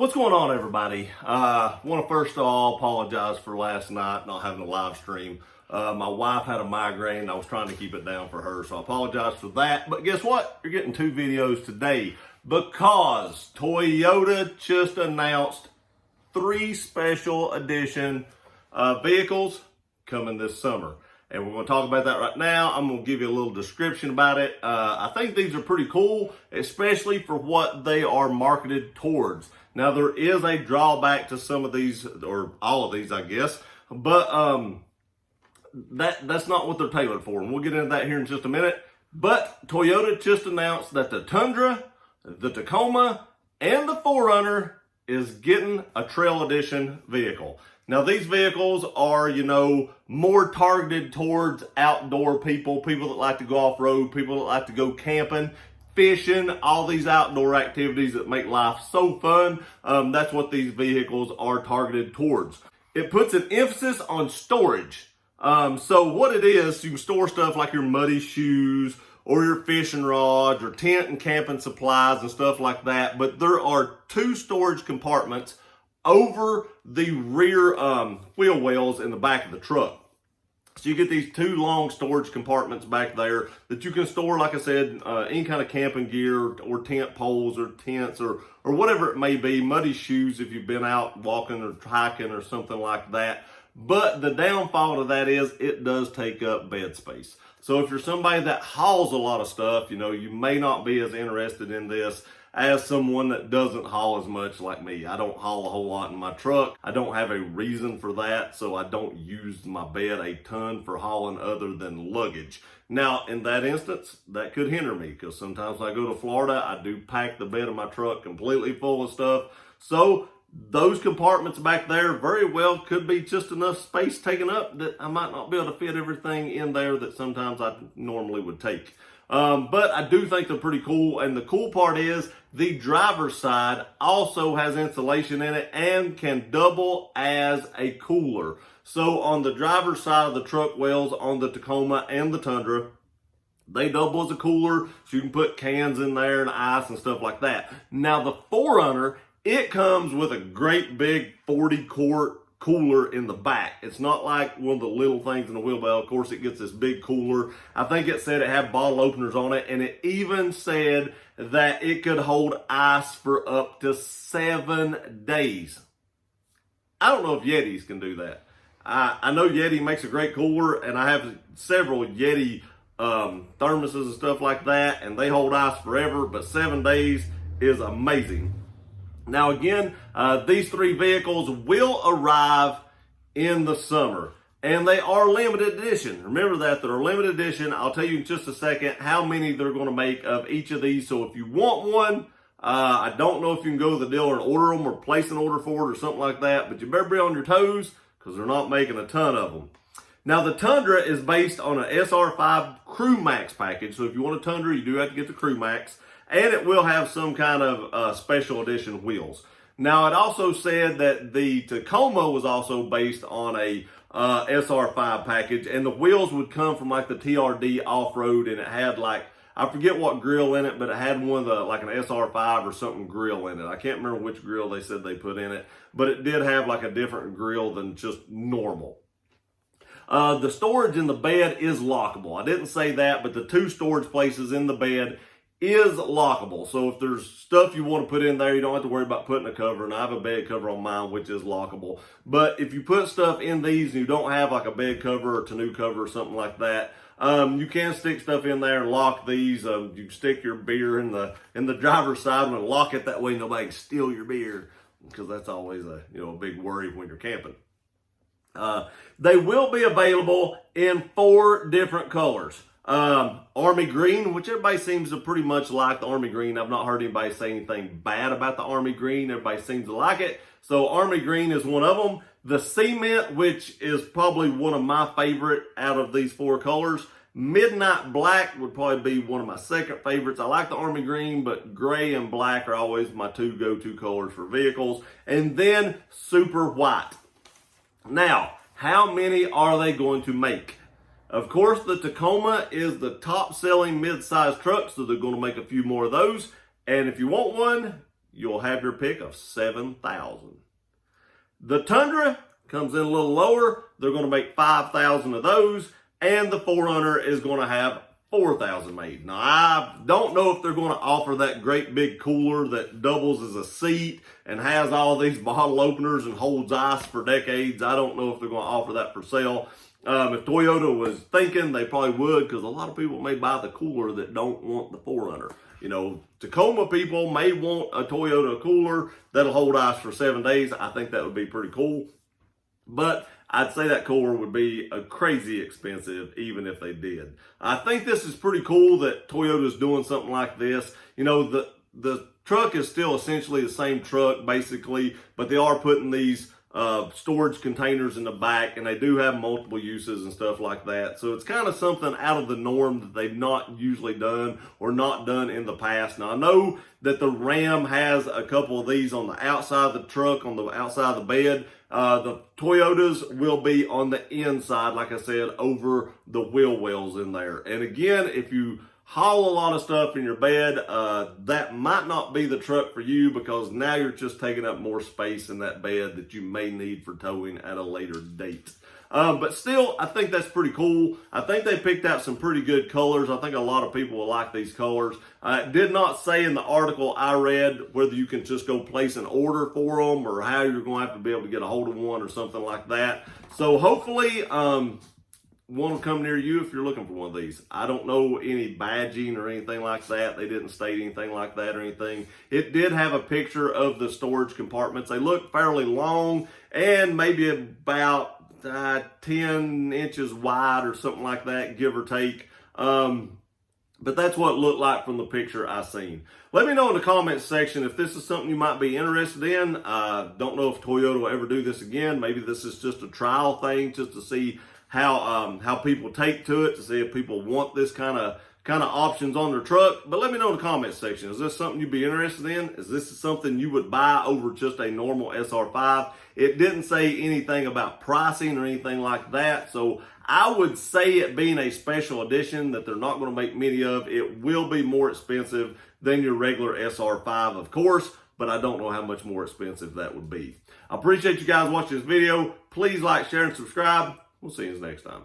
What's going on, everybody? Want to first of all apologize for last night not having a live stream. My wife had a migraine. I was trying to keep it down for her, so I apologize for that. But guess what? You're getting two videos today because Toyota just announced 3 special edition vehicles coming this summer. And we're going to talk about that right now. I'm going to give you a little description about it. I think these are pretty cool, especially for what they are marketed towards. Now, there is a drawback to some of these, or all of these, I guess. But that's not what they're tailored for. And we'll get into that here in just a minute. But Toyota just announced that the Tundra, the Tacoma, and the 4Runner is getting a Trail Edition vehicle. Now, these vehicles are, more targeted towards outdoor people that like to go off-road, people that like to go camping, fishing, all these outdoor activities that make life so fun. That's what these vehicles are targeted towards. It puts an emphasis on storage. So what it is, you can store stuff like your muddy shoes or your fishing rods or tent and camping supplies and stuff like that. But there are 2 storage compartments over the rear wheel wells in the back of the truck. So you get these 2 long storage compartments back there that you can store, like I said, any kind of camping gear or tent poles or tents or whatever it may be, muddy shoes if you've been out walking or hiking or something like that. But the downfall to that is it does take up bed space. So if you're somebody that hauls a lot of stuff, you may not be as interested in this as someone that doesn't haul as much like me. I don't haul a whole lot in my truck. I don't have a reason for that, so I don't use my bed a ton for hauling other than luggage. Now, in that instance, that could hinder me because sometimes when I go to Florida, I do pack the bed of my truck completely full of stuff. So those compartments back there very well could be just enough space taken up that I might not be able to fit everything in there that sometimes I normally would take. But I do think they're pretty cool. And the cool part is the driver's side also has insulation in it and can double as a cooler. So on the driver's side of the truck wells on the Tacoma and the Tundra, they double as a cooler, so you can put cans in there and ice and stuff like that. Now the 4Runner, it comes with a great big 40-quart cooler in the back. It's not like one of the little things in the wheel well. Of course, it gets this big cooler. I think it said it had bottle openers on it, and it even said that it could hold ice for up to 7 days. I don't know if Yetis can do that. I know Yeti makes a great cooler, and I have several Yeti thermoses and stuff like that, and they hold ice forever, but 7 days is amazing. Now again, these 3 vehicles will arrive in the summer, and they are limited edition. Remember that they're limited edition. I'll tell you in just a second how many they're going to make of each of these. So if you want one, I don't know if you can go to the dealer and order them or place an order for it or something like that, but you better be on your toes because they're not making a ton of them. Now the Tundra is based on an SR5 Crew Max package. So if you want a Tundra, you do have to get the Crew Max. And it will have some kind of special edition wheels. Now, it also said that the Tacoma was also based on a SR5 package, and the wheels would come from like the TRD off-road, and it had like, I forget what grill in it, but it had one of the, like an SR5 or something grill in it. I can't remember which grill they said they put in it, but it did have like a different grill than just normal. The storage in the bed is lockable. I didn't say that, but the 2 storage places in the bed is lockable. So if there's stuff you want to put in there, you don't have to worry about putting a cover. And I have a bed cover on mine, which is lockable. But if you put stuff in these and you don't have like a bed cover or tonneau cover or something like that, you can stick stuff in there and lock these. You stick your beer in the driver's side and lock it that way nobody can steal your beer, because that's always a big worry when you're camping. They will be available in 4 different colors. Army green, which everybody seems to pretty much like the army green. I've not heard anybody say anything bad about the army green. Everybody seems to like it. So army green is one of them. The cement, which is probably one of my favorite out of these 4 colors. Midnight black would probably be one of my second favorites. I like the army green, but gray and black are always my 2 go-to colors for vehicles. And then super white. Now, how many are they going to make? Of course, the Tacoma is the top selling mid-size truck, so they're going to make a few more of those. And if you want one, you'll have your pick of $7,000. The Tundra comes in a little lower. They're going to make 5,000 of those, and the 4Runner is going to have 4,000 made. Now, I don't know if they're going to offer that great big cooler that doubles as a seat and has all these bottle openers and holds ice for decades. I don't know if they're going to offer that for sale. If Toyota was thinking, they probably would, because a lot of people may buy the cooler that don't want the 4Runner. You know, Tacoma people may want a Toyota cooler that'll hold ice for 7 days. I think that would be pretty cool. But I'd say that cooler would be crazy expensive even if they did. I think this is pretty cool that Toyota's doing something like this. You know, the truck is still essentially the same truck basically, but they are putting these storage containers in the back, and they do have multiple uses and stuff like that. So it's kind of something out of the norm that they've not usually done or not done in the past. Now, I know that the Ram has a couple of these on the outside of the truck, on the outside of the bed. The Toyotas will be on the inside, like I said, over the wheel wells in there. And again, if you haul a lot of stuff in your bed, that might not be the truck for you, because now you're just taking up more space in that bed that you may need for towing at a later date. But still, I think that's pretty cool. I think they picked out some pretty good colors. I think a lot of people will like these colors. It did not say in the article I read whether you can just go place an order for them or how you're going to have to be able to get a hold of one or something like that. So hopefully, one will come near you if you're looking for one of these. I don't know any badging or anything like that. They didn't state anything like that or anything. It did have a picture of the storage compartments. They look fairly long and maybe about 10 inches wide or something like that, give or take. But that's what it looked like from the picture I seen. Let me know in the comments section if this is something you might be interested in. Don't know if Toyota will ever do this again. Maybe this is just a trial thing just to see how people take to it, to see if people want this kind of options on their truck. But let me know in the comments section. Is this something you'd be interested in? Is this something you would buy over just a normal SR5? It didn't say anything about pricing or anything like that. So I would say, it being a special edition that they're not going to make many of, it will be more expensive than your regular SR5, of course, but I don't know how much more expensive that would be. I appreciate you guys watching this video. Please like, share, and subscribe. We'll see you next time.